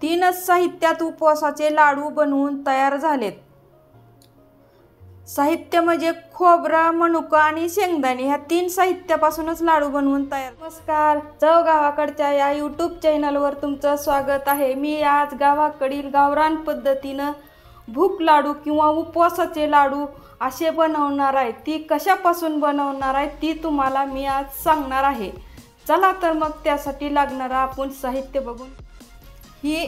तीनच साहित्यात उपवासाचे लाडू बनवून तयार झालेत। साहित्य म्हणजे खोबरं, मनुका आणि शेंगदाणे, ह्या 3 साहित्यापासूनच लाडू बनवून तयार। नमस्कार, चव गावाकडच्या या यूट्यूब चॅनलवर तुमचं स्वागत आहे। मी आज गावाकडील गावरान पद्धतीनं भूक लाडू किंवा उपवासाचे लाडू असे बनवणार आहे। ती कशापासून बनवणार आहे ती तुम्हाला मी आज सांगणार आहे। चला तर मग त्यासाठी लागणारं आपण साहित्य बघून। ही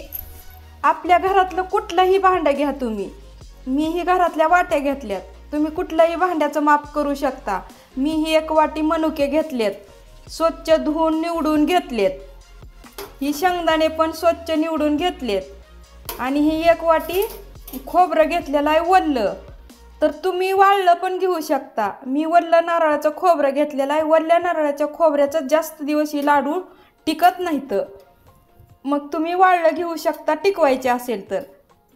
आपल्या घरातलं कुठलंही भांडं घ्या तुम्ही। मी ही घरातल्या वाट्या घेतल्यात, तुम्ही कुठल्याही भांड्याचं माप करू शकता। मी ही 1 वाटी मनुके घेतलेत, स्वच्छ धुवून निवडून घेतलेत। ही शेंगदाणे पण स्वच्छ निवडून घेतलेत आणि ही 1 वाटी खोबरं घेतलेलं आहे वल्लं, तर तुम्ही वाळलं पण घेऊ शकता। मी वल्लं नारळाचं खोबरं घेतलेलं आहे। वल्ल्या नारळाच्या खोबऱ्याचं जास्त दिवस ही लाडू टिकत नाहीत, मग तुम्ही वाळलं घेऊ शकता टिकवायचे असेल तर।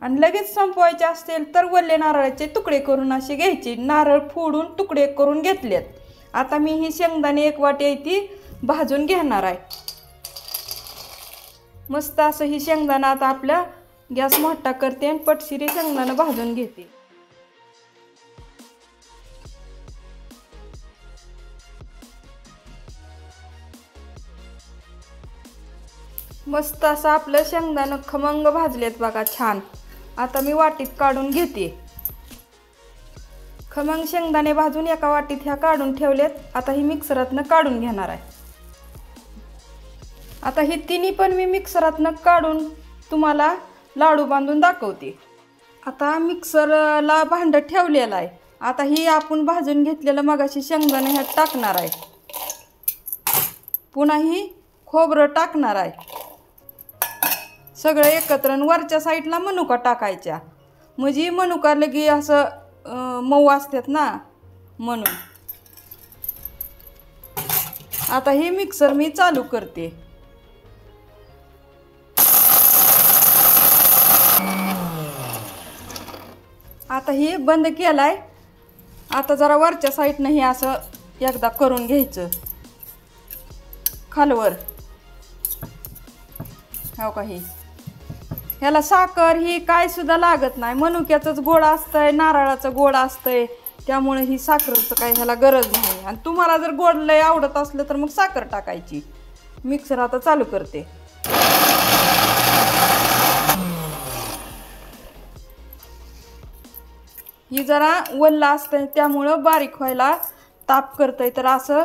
आणि लगेच संपवायचे असेल तर वल्ले नारळाचे तुकडे करून असे घ्यायचे। नारळ फोडून तुकडे करून घेतलेत। आता मी ही शेंगदाणे 1 वाटी ती भाजून घेणार आहे। मस्त असं ही शेंगदाणा आता आपल्या गॅस मोठा करते आणि पटशिरी शेंगदाणा भाजून घेते। मस्त असं आपलं शेंगदाणं खमंग भाजलेत बघा, छान। आता मी वाटीत काढून घेते। खमंग शेंगदाणे भाजून एका वाटीत ह्या काढून ठेवलेत। आता ही मिक्सरातनं काढून घेणार आहे। आता ही तिन्ही पण मी मिक्सरातनं काढून तुम्हाला लाडू बांधून दाखवते। आता मिक्सरला भांडं ठेवलेलं आहे। आता ही आपण भाजून घेतलेलं मगाशी शेंगदाणे ह्यात टाकणार आहे। पुन्हा ही खोबरं टाकणार आहे, सगळं एकत्र। वरच्या साईडला मनुका टाकायच्या, म्हणजे मनुका लगी असं मऊ असतात ना, म्हणून। आता हे मिक्सर मी चालू करते। आता हे बंद केलाय। आता जरा वरच्या साईडनं हे असं एकदा करून घ्यायचं खालवर, हो का। ही ह्याला साखर ही काय सुद्धा लागत नाही, मनुक्याचंच गोड असतंय, नारळाचं गोड असतंय, त्यामुळे ही साखरेचं काही ह्याला गरज नाही। आणि तुम्हाला जर गोड लय आवडत असलं तर मग साखर टाकायची। मिक्सर आता चालू करते। ही जरा वल्ला असतंय त्यामुळं बारीक व्हायला ताप करतंय, तर असं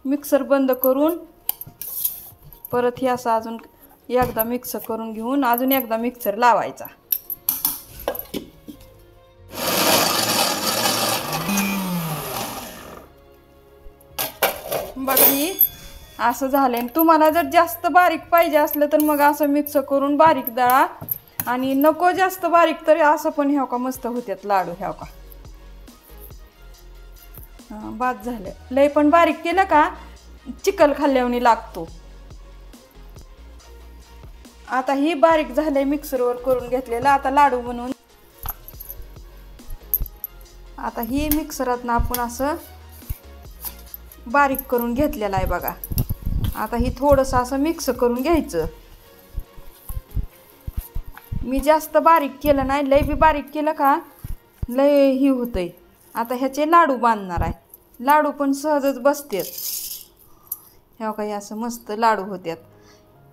मिक्सर बंद करून परत हे असं अजून एकदा मिक्स करून घेऊन अजून एकदा मिक्सर लावायचा। बघा ही असं झालंय। तुम्हाला जर जास्त बारीक पाहिजे असलं तर मग असं मिक्स करून बारीक दळा, आणि नको जास्त बारीक तरी असं पण ह्याव का मस्त होत्यात लाडू, ह्याव का। बाद झालं। लय पण बारीक केलं का चिकल खाल्ल्यावनी लागतो। आता ही बारीक झालंय मिक्सरवर करून घेतलेलं। आता लाडू बनवून, आता ही मिक्सरातनं आपण असं बारीक करून घेतलेलं आहे बघा। आता ही थोडंसं असं मिक्स करून घ्यायचं। मी जास्त बारीक केलं नाही, लय बी बारीक केलं का लय ही होतंय। आता ह्याचे लाडू बांधणार आहे। लाडू पण सहजच बसतात, ह्या काही असं मस्त लाडू होत्यात।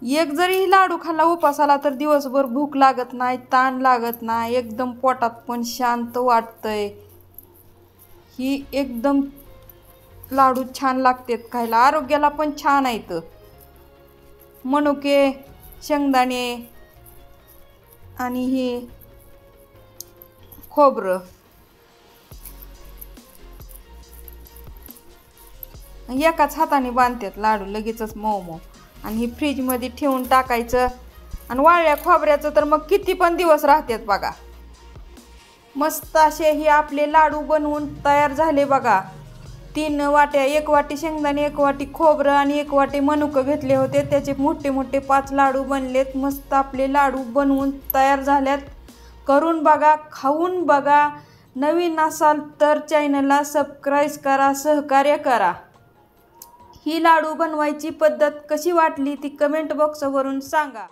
एक जरी लाडू खाल्ला उपासाला तर दिवसभर भूक लागत नाही, ताण लागत नाही, एकदम पोटात पण शांत वाटतंय। ही एकदम लाडू छान लागतात खायला, आरोग्याला पण छान आहेत। मनुके, शेंगदाणे आणि हे खोबरं एकाच हाताने बांधतात लाडू, लगेचच मऊ मऊ। आणि ही फ्रीजमध्ये ठेवून टाकायचं। आणि वाळल्या खोबऱ्याचं तर मग किती पण दिवस राहतात बघा। मस्त असे हे आपले लाडू बनवून तयार झाले बघा। 3 वाट्या, 1 वाटी शेंगदाणे, 1 वाटी खोबरं आणि 1 वाटी मनुकं घेतले होते, त्याचे मोठे मोठे 5 लाडू बनलेत। मस्त आपले लाडू बनवून तयार झाल्यात। करून बघा, खाऊन बघा। नवीन असाल तर चॅनलला सबस्क्राईब करा, सहकार्य करा। ही लाडू बनवायची पद्धत कशी वाटली ती कमेंट बॉक्सवरून सांगा।